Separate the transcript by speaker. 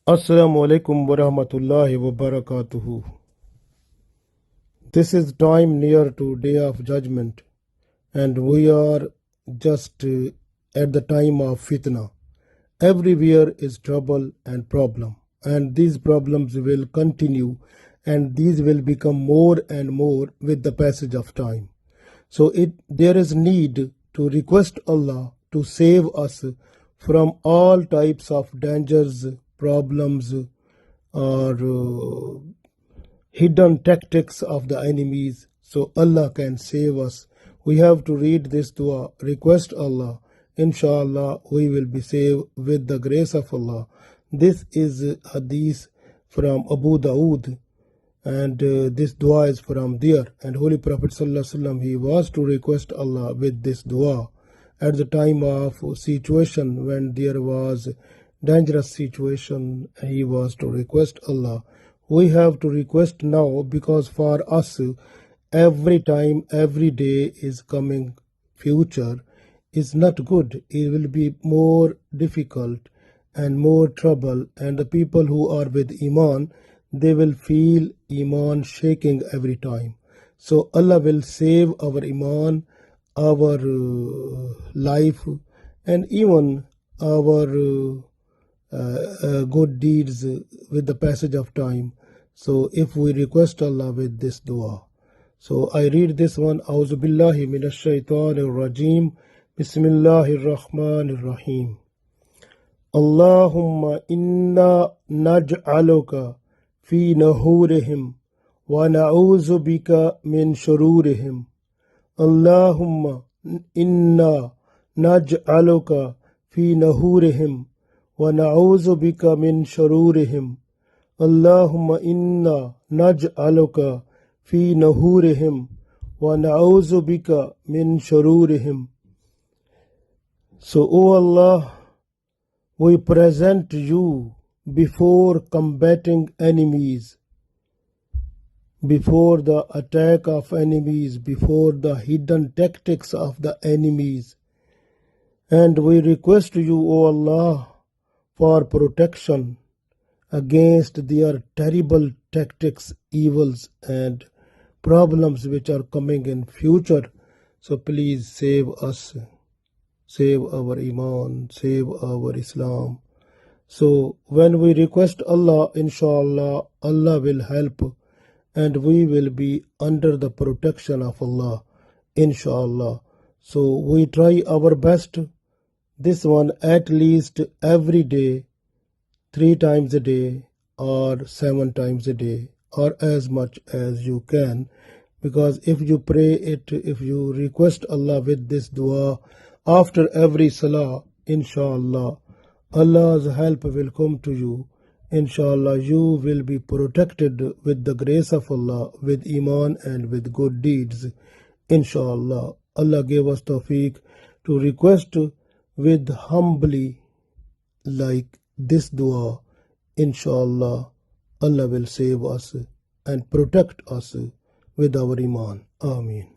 Speaker 1: Assalamu alaikum wa rahmatullahi wa barakatuhu. This is time near to Day of Judgment, and we are just at the time of fitna. Everywhere is trouble and problem, and these problems will continue, and these will become more and more with the passage of time. So there is need to request Allah to save us from all types of dangers, problems, or hidden tactics of the enemies, so Allah can save us. We have to read this dua, request Allah. Inshallah, we will be saved with the grace of Allah. This is hadith from Abu Dawood, and this dua is from there. And Holy Prophet ﷺ, he was to request Allah with this dua at the time of situation when there was dangerous situation. He was to request Allah. We have to request now, because for us every time, every day is coming future is not good. It will be more difficult and more trouble, and the people who are with Iman, they will feel Iman shaking every time. So Allah will save our Iman, our life, and even our good deeds with the passage of time. So if we request Allah with this dua. So I read this one. A'udhu billahi minash shaitanir rajim. Bismillahir rahmanir rahim. Allahumma inna naj'aluka fi nahurihim wa na'udhu bika min shururihim. Allahumma inna naj'aluka fi nahurihim wa na'udhu bika min shururihim. Allahumma inna naj'aluka fi nahurihim wa na'udhu bika min shururihim. So, O Allah, we present you before combating enemies, before the attack of enemies, before the hidden tactics of the enemies. And we request you, O Allah, for protection against their terrible tactics, evils, and problems which are coming in future. So please save us, save our Iman, save our Islam. So when we request Allah, inshallah, Allah will help, and we will be under the protection of Allah, inshallah. So we try our best, this one at least every day, 3 times a day or 7 times a day, or as much as you can. Because if you pray it, if you request Allah with this dua after every salah, inshallah, Allah's help will come to you. Inshallah, you will be protected with the grace of Allah, with Iman and with good deeds. Inshallah, Allah gave us tawfiq to request with humbly like this dua. Inshallah, Allah will save us and protect us with our Iman. Ameen.